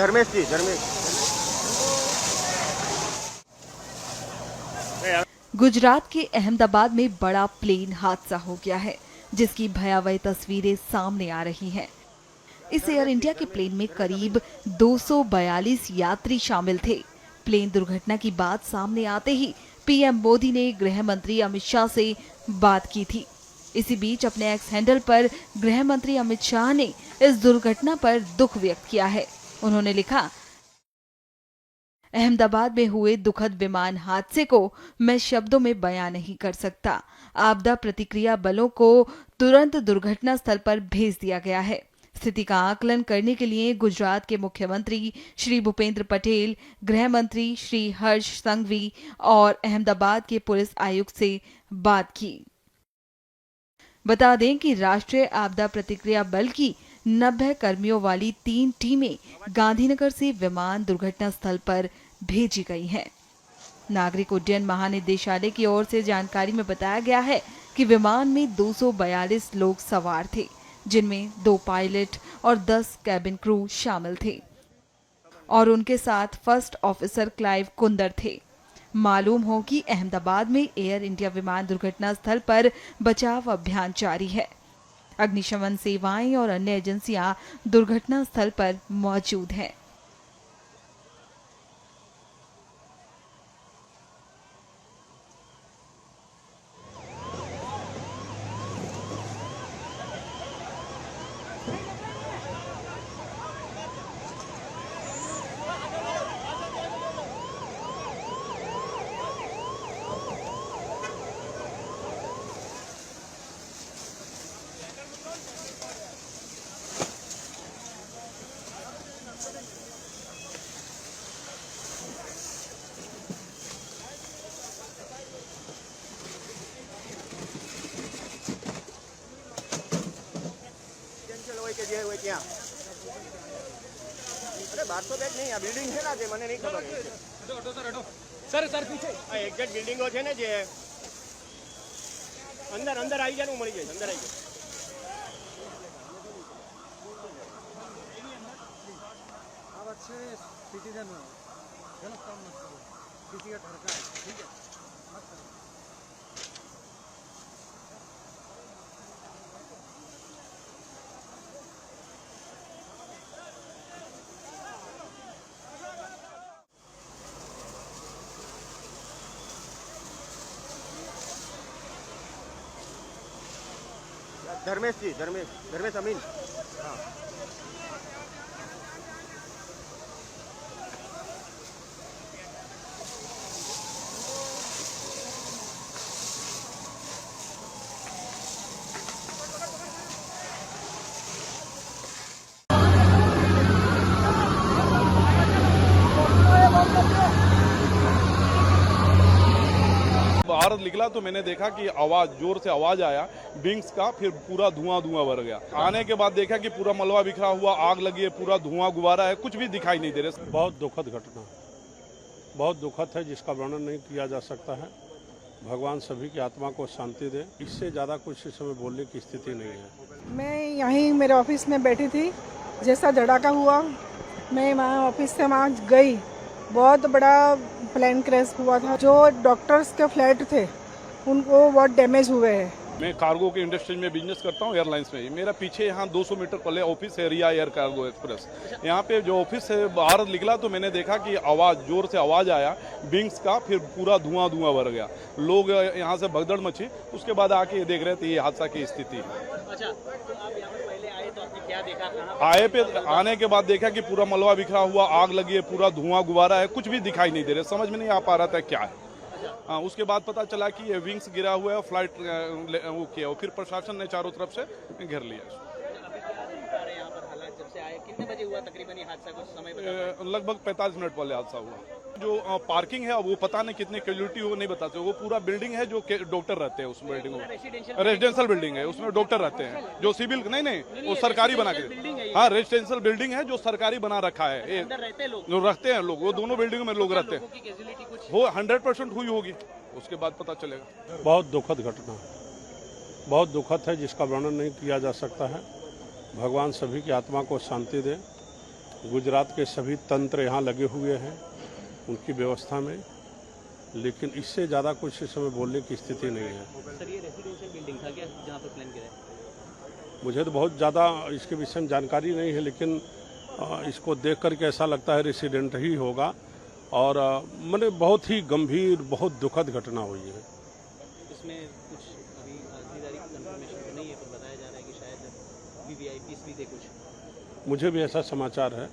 धर्मेश जी, धर्मेश। गुजरात के अहमदाबाद में बड़ा प्लेन हादसा हो गया है, जिसकी भयावह तस्वीरें सामने आ रही हैं। इस एयर इंडिया के प्लेन में करीब 242 यात्री शामिल थे। प्लेन दुर्घटना की बात सामने आते ही पीएम मोदी ने गृह मंत्री अमित शाह से बात की थी। इसी बीच अपने एक्स हैंडल पर गृह मंत्री अमित शाह ने इस दुर्घटना पर दुख व्यक्त किया है। उन्होंने लिखा, अहमदाबाद में हुए दुखद विमान हादसे को मैं शब्दों में बयां नहीं कर सकता। आपदा प्रतिक्रिया बलों को तुरंत दुर्घटना स्थल पर भेज दिया गया है। स्थिति का आकलन करने के लिए गुजरात के मुख्यमंत्री श्री भूपेंद्र पटेल, गृह मंत्री श्री हर्ष संघवी और अहमदाबाद के पुलिस आयुक्त से बात की। बता दें कि राष्ट्रीय आपदा प्रतिक्रिया बल की 90 कर्मियों वाली 3 टीमें गांधीनगर से विमान दुर्घटना स्थल पर भेजी गई हैं। नागरिक उड्डयन महानिदेशालय की ओर से जानकारी में बताया गया है कि विमान में 242 लोग सवार थे, जिनमें 2 पायलट और 10 कैबिन क्रू शामिल थे और उनके साथ फर्स्ट ऑफिसर क्लाइव कुंदर थे। मालूम हो कि अहमदाबाद में एयर इंडिया विमान दुर्घटना स्थल पर बचाव अभियान जारी है। अग्निशमन सेवाएं और अन्य एजेंसियां दुर्घटना स्थल पर मौजूद हैं। કે જે હોય ત્યાં અરે 1200 બેગ નહીં, આ બિલ્ડિંગ છે ને જે મને નહીં ખબર સર સર પીછે આ એક્ઝેક્ટ બિલ્ડિંગો છે ને જે અંદર અંદર આવી જાય ને મળી જાય અંદર આવી જાય આ વાત છે સિટીઝન ગલત કામ મત કરો સિટી का ठरका है ठीक है मत करो। धर्मेश जी, धर्मेश धर्मेश अमीन। हाँ बाहर निकला तो मैंने देखा कि आवाज जोर से आवाज आया विंग्स का, फिर पूरा धुआं धुआं भर गया। आने के बाद देखा कि पूरा मलबा बिखरा हुआ, आग लगी है, पूरा धुआं गुबारा है, कुछ भी दिखाई नहीं दे रहा। बहुत दुखद घटना, बहुत दुखद है, जिसका वर्णन नहीं किया जा सकता है। भगवान सभी की आत्मा को शांति दे। इससे ज़्यादा कुछ इस समय बोलने की स्थिति नहीं है। मैं यहीं मेरे ऑफिस में बैठी थी, जैसा धड़ाका हुआ मैं वहाँ ऑफिस से वहाँ गई। बहुत बड़ा प्लेन क्रैश हुआ था। जो डॉक्टर्स के फ्लैट थे उनको बहुत डैमेज हुए हैं। मैं कार्गो के इंडस्ट्री में बिजनेस करता हूँ, एयरलाइंस में। मेरा पीछे यहाँ 200 मीटर पहले ऑफिस है, रिया एयर कार्गो एक्सप्रेस। यहाँ पे जो ऑफिस से बाहर निकला तो मैंने देखा कि आवाज जोर से आवाज आया विंग्स का, फिर पूरा धुआं धुआं भर गया। लोग यहाँ से भगदड़ मची। उसके बाद आके देख रहे थे ये हादसा की स्थिति। अच्छा, तो आप यहाँ पर पहले आए तो आपने क्या देखा? आए पे आने के बाद देखा कि पूरा मलबा बिखरा हुआ, आग लगी है, पूरा धुआं गुबारा है, कुछ भी दिखाई नहीं दे रहा। समझ में नहीं आ पा रहा था क्या है। उसके बाद पता चला कि ये विंग्स गिरा हुआ है, फ्लाइट वो किया, फिर प्रशासन ने चारों तरफ से घेर लिया। यहाँ पर हालात जब से आए कितने बजे हुआ तकरीबन ये हादसा? कुछ समय लगभग 45 मिनट पहले हादसा हुआ। जो पार्किंग है वो पता नहीं कितने कैजुअलिटी हो नहीं बताते। वो पूरा बिल्डिंग है जो डॉक्टर रहते हैं उस बिल्डिंग में, रेजिडेंशियल बिल्डिंग है, उसमें डॉक्टर रहते हैं। जो सिविल नहीं वो सरकारी बना के, हाँ रेजिडेंशियल बिल्डिंग है जो सरकारी बना रखा है। जो रहते हैं लोग, वो दोनों बिल्डिंग में लोग रहते हैं। वो 100% हुई होगी, उसके बाद पता चलेगा। बहुत दुखद घटना, बहुत दुखद है, जिसका वर्णन नहीं किया जा सकता है। भगवान सभी की आत्मा को शांति दे। गुजरात के सभी तंत्र यहाँ लगे हुए हैं उनकी व्यवस्था में, लेकिन इससे ज़्यादा कुछ इस समय बोलने की स्थिति नहीं है। सर ये रेसिडेंशियल बिल्डिंग था क्या जहाँ पर प्लान किया है? मुझे तो बहुत ज़्यादा इसके विषय में जानकारी नहीं है, लेकिन इसको देख करके ऐसा लगता है रेसिडेंट ही होगा और मैंने बहुत ही गंभीर, बहुत दुखद घटना हुई है। इसमें कुछ अभी आखिरी तारीख कंफर्मेशन तो नहीं है, पर बताया जा रहा है कि शायद वीवीआईपीस भी थे कुछ। मुझे भी ऐसा समाचार है,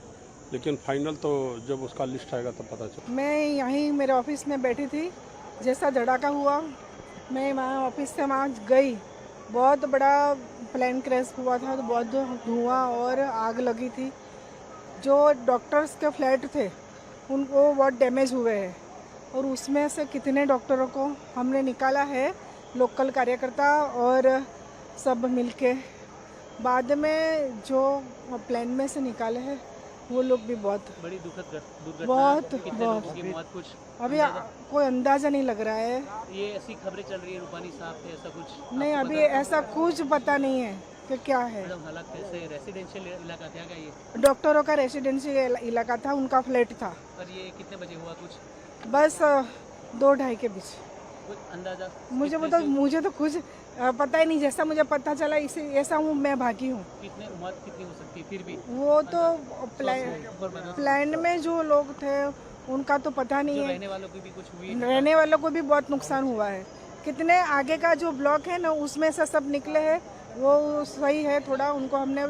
लेकिन फाइनल तो जब उसका लिस्ट आएगा तब पता चलेगा। मैं यहीं मेरे ऑफिस में बैठी थी, जैसा धड़ाका हुआ मैं वहाँ ऑफिस से वहाँ गई। बहुत बड़ा प्लेन क्रैश हुआ था, तो बहुत धुआं और आग लगी थी। जो डॉक्टर्स के फ्लैट थे उनको बहुत डैमेज हुए हैं और उसमें से कितने डॉक्टरों को हमने निकाला है, लोकल कार्यकर्ता और सब मिलके। बाद में जो प्लेन में से निकाले हैं वो लोग भी बहुत बड़ी दुखद दुर्घटना। बहुत कितने लोगों की मौत कुछ अभी कोई अंदाजा नहीं लग रहा है। ये ऐसी खबरें चल रही है रूपानी साहब थे ऐसा कुछ? नहीं, आपको अभी पता है? ऐसा कुछ पता नहीं है कि क्या है। मैडम हालात कैसे? रेसिडेंशियल इलाका था क्या ये? डॉक्टरों का रेसिडेंशियल इलाका था, उनका फ्लैट था। और ये कितने बजे हुआ कुछ? बस 2-2:30 के बीच। कुछ अंदाजा? मुझे तो कुछ पता ही नहीं। जैसा मुझे पता चला इसे ऐसा हूँ, मैं भागी हूँ। कितने मौत कितनी हो सकती है फिर भी? वो तो प्लान में जो लोग थे उनका तो पता नहीं है। रहने वालों की भी कुछ हुई? रहने वालों को भी बहुत नुकसान हुआ है। कितने आगे का जो ब्लॉक है ना उसमें से सब निकले हैं, वो सही है। थोड़ा उनको हमने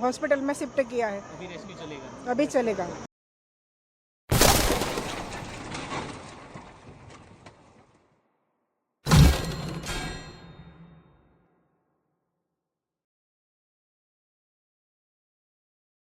हॉस्पिटल में शिफ्ट किया है। अभी रेस्क्यू चलेगा? अभी चलेगा।